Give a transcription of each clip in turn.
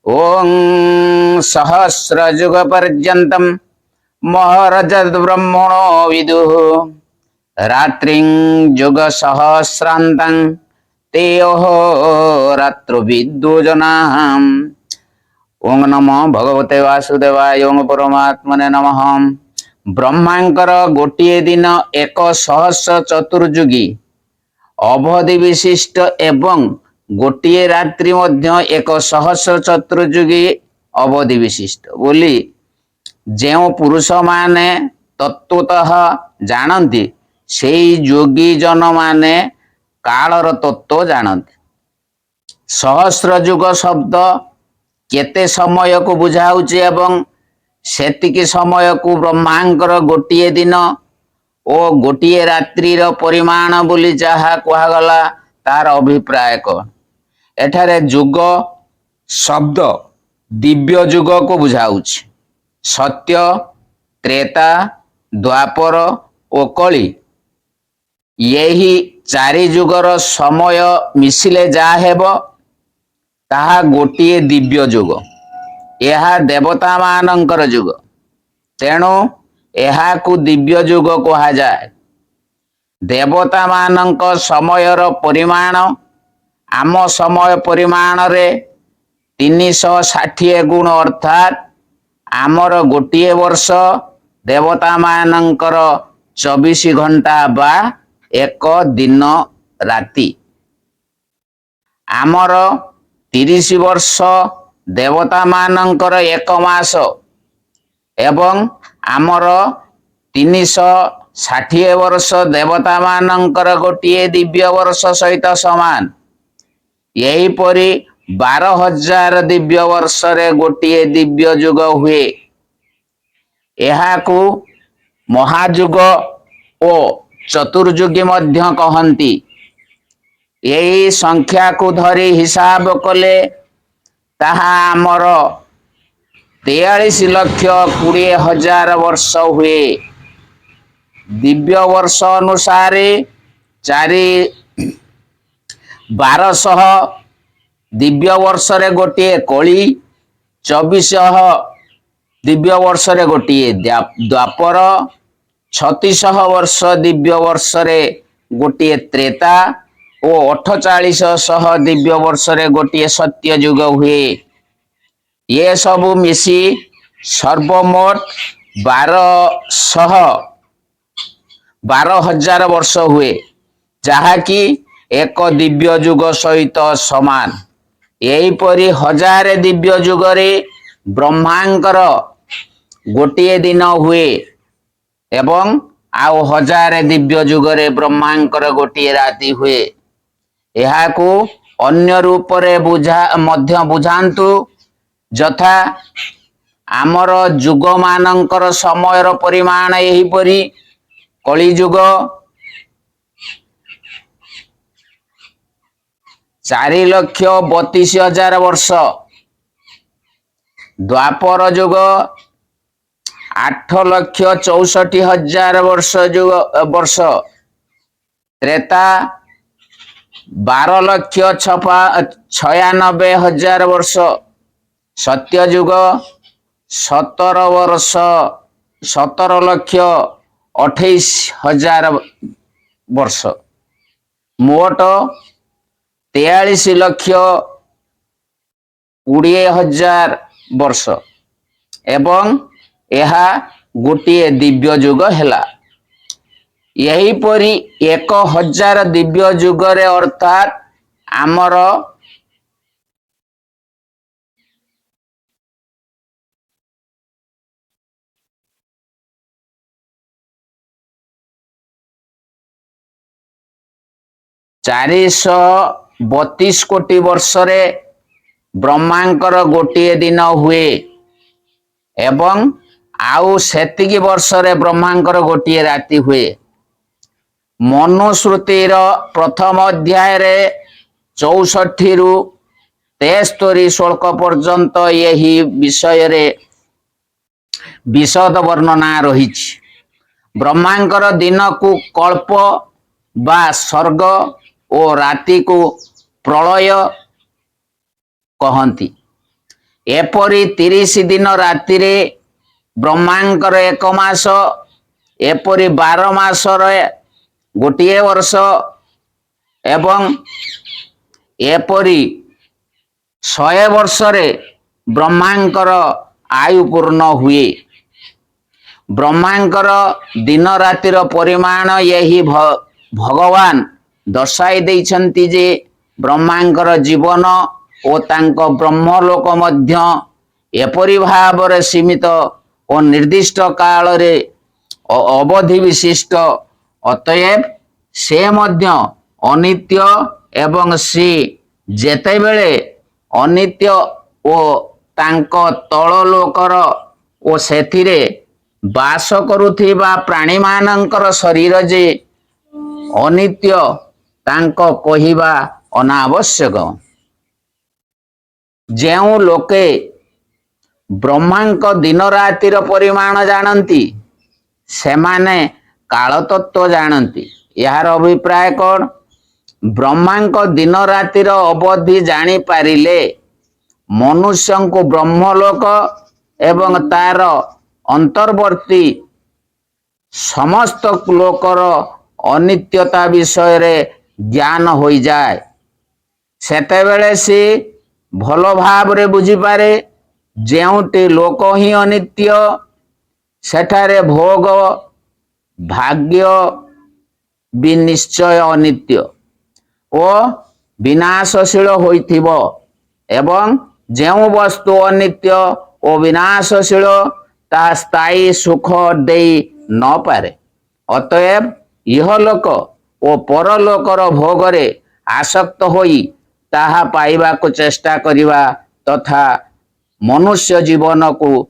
ओं सहस्रजुग पर्यन्तं महरजत ब्रह्मणो विदुः रात्रिं जुग सहस्रान्तं ते रात्रु विद्युजनाम्। ओं नमो भगवते वासुदेवाय ओं परमात्मने नमः। ब्रह्मांकर गोटिए दिन एक सहस्र चतुर्युगी अवधि विशिष्ट एवं गोटिए रात्रि मध्य एक सहस्र चतुर्युगी अवधि विशिष्ट बोली जो पुरुष माने तत्वतः जानती से योगी जन माने कालर तत्व जानती। सहस्र युग शब्द केते समय को बुझाउछि एवं सेतिकी समय को ब्रह्मांकर गोटिए दिन ओ गोटिए रात्रिर परिमाण बोली जहा कहगला तार अभिप्राय कौन। एठारे युग शब्द दिव्य युग को बुझाउछि। सत्य त्रेता द्वापर ओ कली यही चारि युगर समय मिसिले जा हेबो ताहा गोटिए दिव्य युग। यह देवता मानंकर युग तेणु यह को दिव्य युग कहा जाए। देवता मानंक समयर परिमाण आम समय परिमाण रे 360 गुण अर्थात आमर गोटिए वर्ष देवता मानंकर 24 घंटा बा एक दिन राति। आमर 30 वर्ष देवता मानंकर एक मास एवं आमर 360 वर्ष देवता मानंकर गोटिए दिव्य वर्ष सहित समान। यही परी 12,000 दिव्य वर्ष रे गोटिए दिव्य युग हुए। यहाकू महायुग ओ चतुर्युगी मध्य कहंती। यही संख्या को धरी हिसाब कले ताहा आमर 43,20,000 वर्ष हुए। दिव्य वर्ष अनुसार 1200 दिव्य वर्ष रे गोटिए कली 2400 दिव्य वर्ष रे गोटिए द्वापर 3600 वर्ष दिव्य वर्ष रे गोटिए त्रेता ओ 4800 दिव्य वर्ष रे गोटिए सत्य युग हुए। ये सबु मिसी सर्वमोट 12,000 वर्ष हुए जहा कि एक दिव्य युग सहित समान। यही परी 1000 दिव्य युग रे ब्रह्मांकर गोटिए दिन हुए एवं आउ 1000 दिव्य युग रे ब्रह्मांकर गोटिए राति हुए। यहा को अन्य रूप रे मध्य बुझांतु जथा आमर युग मानंकर समयर परिमाण यही परी कली युग 4,32,000 वर्ष, द्वापर युग 8,64,000 वर्ष, त्रेता 12,96,000 वर्ष, सत्य युग 17,28,000 वर्ष, मोट 43,20,000 वर्ष एवं यह गोटिए दिव्य युग हैला। यही परी 1,000 दिव्य युग रे अर्थात आमर 432 कोटी वर्ष रे ब्रह्मांकर गोटिए दिन हुए एवं आउ सेतिकी वर्ष रे ब्रह्मांकर गोटिए राति हुए। मनुश्रुतिर प्रथम अध्याय रे 64 रु 73 श्लोक पर्यंत यही विषय रे विशद वर्णना रही। ब्रह्मांकर दिन को कल्प बा स्वर्ग ओ राति को प्रलय कहंती। एपरी 30 दिन राति ब्रह्मांकर 1 मास एपरी 12 मास गोटे वर्ष एवं एपरी 100 वर्ष ब्रह्मांकर आयु पूर्ण हुए। ब्रह्मांकर दिन रातिर परिमाण यही भगवान दर्शाई देइछन्ति जे ब्रह्मांकर जीवन और तांको ब्रह्मलोक मध्य एपरि भाव सीमित और निर्दिष्ट काल रे अवधि विशिष्ट, अतएव से मध्य अनित्य एवं से जेतेबेले अनित्य ओ तांको तଳ लोकर ओ सेथिरे बास करुथिबा प्राणी मानंकर शरीर जे अनित्य तांको कहिबा अनावश्यक। जेउ लोके ब्रह्मांक दिन रातिर परिमाण जानती सेमाने काल तत्व जानती। यार अभिप्राय कौन? ब्रह्मांक दिन रातिर अवधि जानी पारिले मनुष्य को ब्रह्मलोक एवं तार अंतर्वर्ती समस्त लोकर अनित्यता विषय रे ज्ञान हो जाए। सेतेबेले से भल भाव रे बुझी पारे जेउटी लोक ही अनित्य सेठारे भोग भाग्य भी निश्चय अनित्य ओ विनाशशील होइथिबो एवं जेउ वस्तु अनित्य ओ विनाशशील ता स्थायी सुख देई न पारे। अतएव यह लोक ओ परलोकर भोगरे आसक्त होई ताहा पाइबा को चेष्टा करिवा तथा मनुष्य जीवन को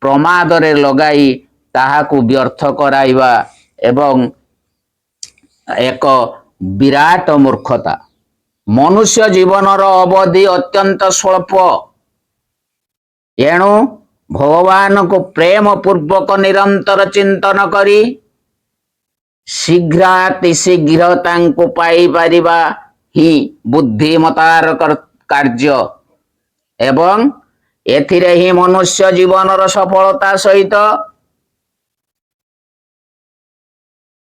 प्रमाद रे लगाई ताहा को व्यर्थ कराइबा एवं एक विराट मूर्खता। मनुष्य जीवनर अवधि अत्यंत स्वल्प, एणु भगवान को प्रेम पूर्वक निरंतर चिंतन करी शीघ्रातिशीघ्र तांको पाई पारिबा ही बुद्धिमतार कार्य एवं एथिरे ही मनुष्य जीवनर सफलता सहित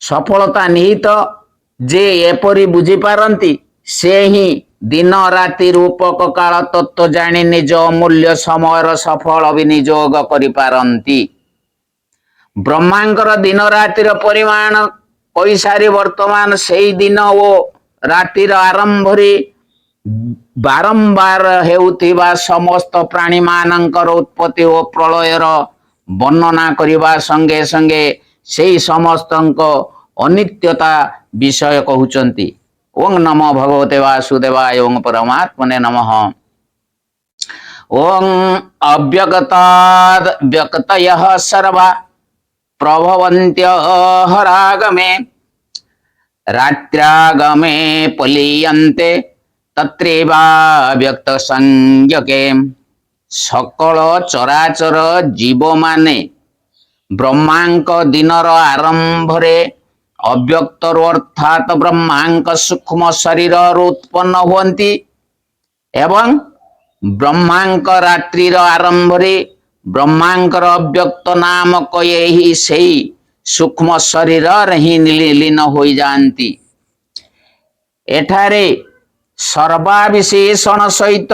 सफलता निहित जे एपरी बुझी पारंती से ही दिन राति रूपक काल तत्व जानी निज अमूल्य समय सफल विनियोग करि पारंती। ब्रह्मांकर दिन रातिर परिमाण कई सारी वर्तमान सेई दिन ओ रातिर आरंभरी बारंबार हेउथिबा समस्त प्राणी मानंकर उत्पत्ति ओ प्रलयर वर्णना करिबा संगे संगे सेई समस्तंक अनित्यता विषय कहउचंती। ओं नमो भगवते वासुदेवाय ओं परमात्मने नमः। ओं अव्यगताद् व्यक्तयः सर्वा प्रभवन्त्यः रागमे रात्र्यागमे पलीयन्ते तत्रैवा व्यक्त संज्ञके। सकल चराचर जीव माने ब्रह्मांक दिनर आरंभरे अव्यक्त अर्थात ब्रह्मांक सूक्ष्म शरीर उत्पन्न हुअन्ति एवं ब्रह्मांक रात्रिर आरंभरे ब्रह्मांकर अव्यक्त नामक यही सेई सूक्ष्म शरीर ही लीन हो जाती। एठारे सर्वाविशेषण सहित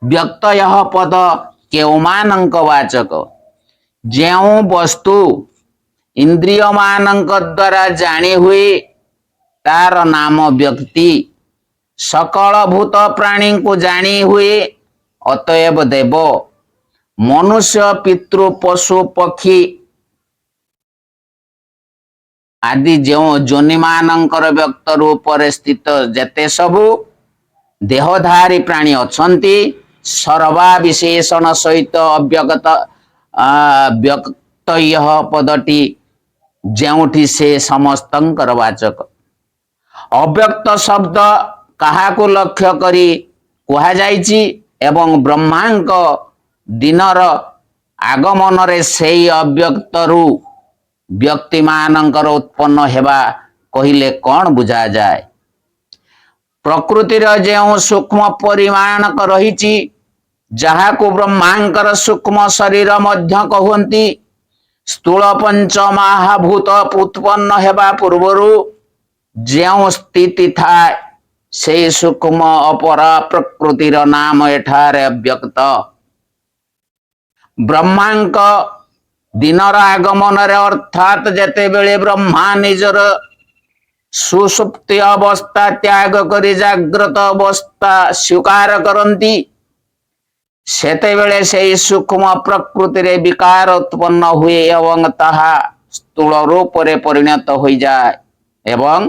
व्यक्तय पद केउमानंक वाचक जेउ वस्तु इंद्रिय मानंक द्वारा जानी हुए तार नाम व्यक्ति। सकल भूत प्राणी को जानी हुए अतएव देव मनुष्य पितृ पशु पक्षी आदि जो जोनि मानंकर व्यक्त रूप स्थित जेते सबु देहधारी प्राणी अछंती सर्वा विशेषण सहित अव्यक्त व्यक्तय पदटी जेउठी से समस्तंकर वाचक। अव्यक्त शब्द काहाको लक्ष्य करी कुहा जाइछि एवं ब्रह्मांक दिनर आगमन रे सेई अव्यक्त रु व्यक्ति मानंकर उत्पन्न हेबा कहिले कौन बुझा जाए। प्रकृतिर जेउ सूक्ष्म परिमाणक रहिछि ଯାହାକୁ ବ୍ରହ୍ମାଙ୍କର ସୂକ୍ଷ୍ମ ଶରୀର ମଧ୍ୟ କହନ୍ତି। ସ୍ଥୂଳ ପଞ୍ଚ ମହାଭୂତ ଉତ୍ପନ୍ନ ହେବା ପୂର୍ବରୁ ଯେଉଁ ସ୍ଥିତି ଥାଏ ସେଇ ସୂକ୍ଷ୍ମ ଅପରା ପ୍ରକୃତିର ନାମ ଏଠାରେ ଅବ୍ୟକ୍ତ। ବ୍ରହ୍ମାଙ୍କ ଦିନର ଆଗମନରେ ଅର୍ଥାତ୍ ଯେତେବେଳେ ବ୍ରହ୍ମା ନିଜର ସୁଷୁପ୍ତି ଅବସ୍ଥା ତ୍ୟାଗ କରି ଜାଗ୍ରତ ଅବସ୍ଥା ସ୍ୱୀକାର କରନ୍ତି, ସେତେବେଳେ ସେହି ସୂକ୍ଷ୍ମ ପ୍ରକୃତିରେ ବିକାର ଉତ୍ପନ୍ନ ହୁଏ ଏବଂ ତାହା ସ୍ଥୂଳ ରୂପରେ ପରିଣତ ହୋଇଯାଏ ଏବଂ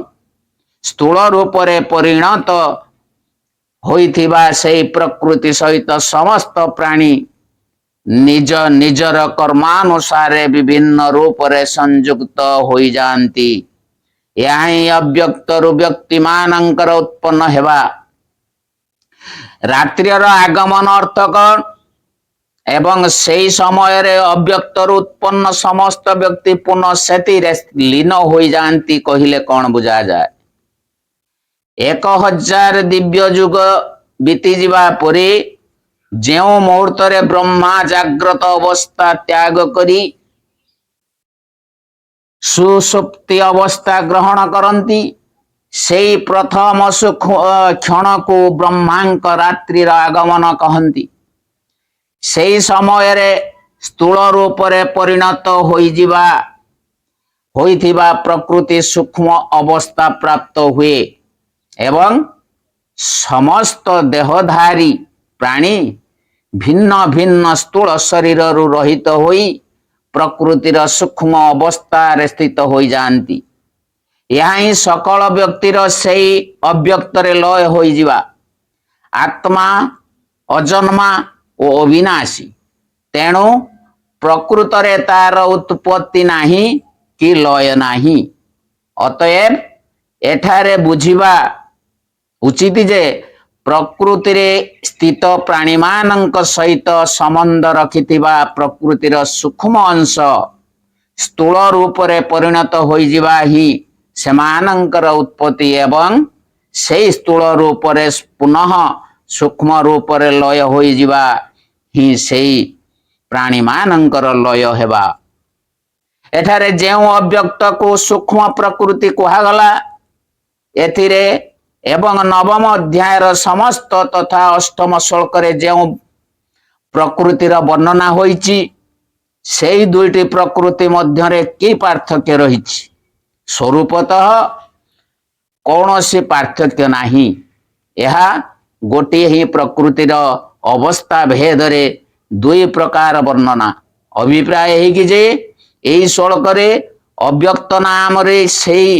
ସ୍ଥୂଳ ରୂପରେ ପରିଣତ ହୋଇଥିବା ସେହି ପ୍ରକୃତି ସହିତ ସମସ୍ତ ପ୍ରାଣୀ ନିଜ ନିଜର କର୍ମାନୁସାରେ ବିଭିନ୍ନ ରୂପରେ ସଂଯୁକ୍ତ ହୋଇଯାଆନ୍ତି। ଏହା ହିଁ ଅବ୍ୟକ୍ତରୁ ବ୍ୟକ୍ତିମାନଙ୍କର ଉତ୍ପନ୍ନ ହେବା। ରାତ୍ରିର ଆଗମନ ଅର୍ଥ କଣ? ଏବଂ ସେହି ସମୟରେ ଅବ୍ୟକ୍ତରୁ ଉତ୍ପନ୍ନ ସମସ୍ତ ବ୍ୟକ୍ତି ପୁନଃ ସେଥିରେ ଲୀନ ହୋଇଯାଆନ୍ତି କହିଲେ କଣ ବୁଝାଯାଏ? 1000 ଦିବ୍ୟ ଯୁଗ ବିତିଯିବା ପରେ ଯେଉଁ ମୁହୂର୍ତ୍ତରେ ବ୍ରହ୍ମା ଜାଗ୍ରତ ଅବସ୍ଥା ତ୍ୟାଗ କରି ସୁଷୁପ୍ତି ଅବସ୍ଥା ଗ୍ରହଣ କରନ୍ତି, ସେହି ପ୍ରଥମ କ୍ଷଣକୁ ବ୍ରହ୍ମାଙ୍କ ରାତ୍ରିର ଆଗମନ କହନ୍ତି। ସେହି ସମୟରେ ସ୍ଥୂଳ ରୂପରେ ପରିଣତ ହୋଇଥିବା ପ୍ରକୃତି ସୂକ୍ଷ୍ମ ଅବସ୍ଥା ପ୍ରାପ୍ତ ହୁଏ ଏବଂ ସମସ୍ତ ଦେହଧାରୀ ପ୍ରାଣୀ ଭିନ୍ନ ଭିନ୍ନ ସ୍ଥୂଳ ଶରୀରରୁ ରହିତ ହୋଇ ପ୍ରକୃତିର ସୂକ୍ଷ୍ମ ଅବସ୍ଥାରେ ସ୍ଥିତ ହୋଇଯାଆନ୍ତି। ଏହା ହିଁ ସକଳ ବ୍ୟକ୍ତିର ସେହି ଅବ୍ୟକ୍ତରେ ଲୟ ହୋଇଯିବା। ଆତ୍ମା ଅଜନ୍ମା ଓ ଅବିନାଶୀ, ତେଣୁ ପ୍ରକୃତରେ ତାର ଉତ୍ପତ୍ତି ନାହିଁ କି ଲୟ ନାହିଁ। ଅତଏବ ଏଠାରେ ବୁଝିବା ଉଚିତ ଯେ ପ୍ରକୃତିରେ ସ୍ଥିତ ପ୍ରାଣୀମାନଙ୍କ ସହିତ ସମ୍ବନ୍ଧ ରଖିଥିବା ପ୍ରକୃତିର ସୂକ୍ଷ୍ମ ଅଂଶ ସ୍ଥୂଳ ରୂପରେ ପରିଣତ ହୋଇଯିବା ହିଁ ସେମାନଙ୍କର ଉତ୍ପତ୍ତି ଏବଂ ସେହି ସ୍ଥୂଳ ରୂପରେ ପୁନଃ ସୂକ୍ଷ୍ମ ରୂପରେ ଲୟ ହୋଇଯିବା ହିଁ ସେହି ପ୍ରାଣୀମାନଙ୍କର ଲୟ ହେବା। ଏଠାରେ ଯେଉଁ ଅବ୍ୟକ୍ତକୁ ସୂକ୍ଷ୍ମ ପ୍ରକୃତି କୁହାଗଲା, ଏଥିରେ ଏବଂ ନବମ ଅଧ୍ୟାୟର ସମସ୍ତ ତଥା ଅଷ୍ଟମ ଶ୍ଲୋକରେ ଯେଉଁ ପ୍ରକୃତିର ବର୍ଣ୍ଣନା ହୋଇଛି, ସେହି ଦୁଇଟି ପ୍ରକୃତି ମଧ୍ୟରେ କି ପାର୍ଥକ୍ୟ ରହିଛି? ସ୍ୱରୂପତଃ କୌଣସି ପାର୍ଥକ୍ୟ ନାହିଁ। ଏହା ଗୋଟିଏ ହିଁ ପ୍ରକୃତିର ଅବସ୍ଥା ଭେଦରେ ଦୁଇ ପ୍ରକାର ବର୍ଣ୍ଣନା। ଅଭିପ୍ରାୟ ଏହିକି ଯେ ଏହି ଶ୍ଲୋକରେ ଅବ୍ୟକ୍ତ ନାମରେ ସେହି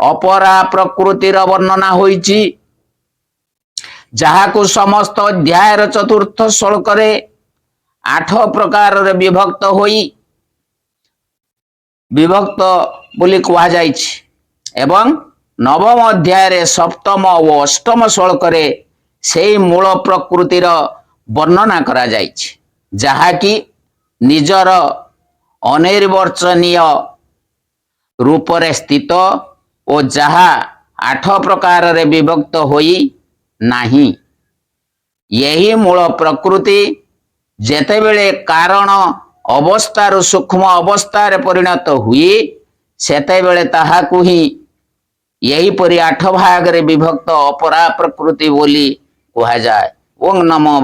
ଅପରା ପ୍ରକୃତିର ବର୍ଣ୍ଣନା ହୋଇଛି, ଯାହାକୁ ସମସ୍ତ ଅଧ୍ୟାୟର ଚତୁର୍ଥ ଶ୍ଲୋକରେ 8 ପ୍ରକାରରେ ବିଭକ୍ତ ବୋଲି କୁହାଯାଇଛି ଏବଂ ନବମ ଅଧ୍ୟାୟରେ ସପ୍ତମ ଓ ଅଷ୍ଟମ ଶ୍ଲୋକରେ ସେହି ମୂଳ ପ୍ରକୃତିର ବର୍ଣ୍ଣନା କରାଯାଇଛି, ଯାହାକି ନିଜର ଅନିର୍ବାଚନୀୟ ରୂପରେ ସ୍ଥିତ ଓ ଯାହା 8 ପ୍ରକାରରେ ବିଭକ୍ତ ହୋଇ ନାହିଁ। ଏହି ମୂଳ ପ୍ରକୃତି ଯେତେବେଳେ କାରଣ ଅବସ୍ଥାରୁ ସୂକ୍ଷ୍ମ ଅବସ୍ଥାରେ ପରିଣତ ହୁଏ, ସେତେବେଳେ ତାହାକୁ ହିଁ ଏହିପରି 8 ଭାଗରେ ବିଭକ୍ତ ଅପରା ପ୍ରକୃତି ବୋଲି କୁହାଯାଏ। ଓଂ ନମଃ